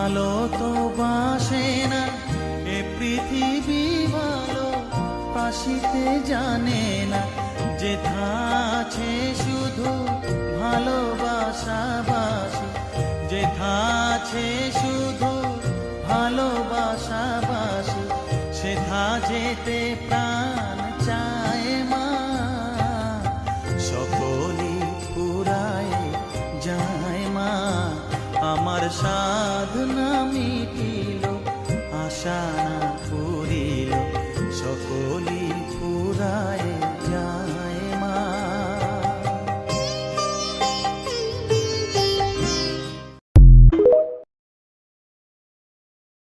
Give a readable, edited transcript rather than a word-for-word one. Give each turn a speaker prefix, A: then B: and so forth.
A: ভালো তো বাসে না এ পৃথিবী, ভালো বাসিতে জানে না। যেথা আছে শুধু ভালোবাসা বাসি, যেথা আছে শুধু ভালোবাসা বাসি, সেথা যেতে প্রাণ চায় মা। সকলি ফুরায় যায় মা, আমার সাধনা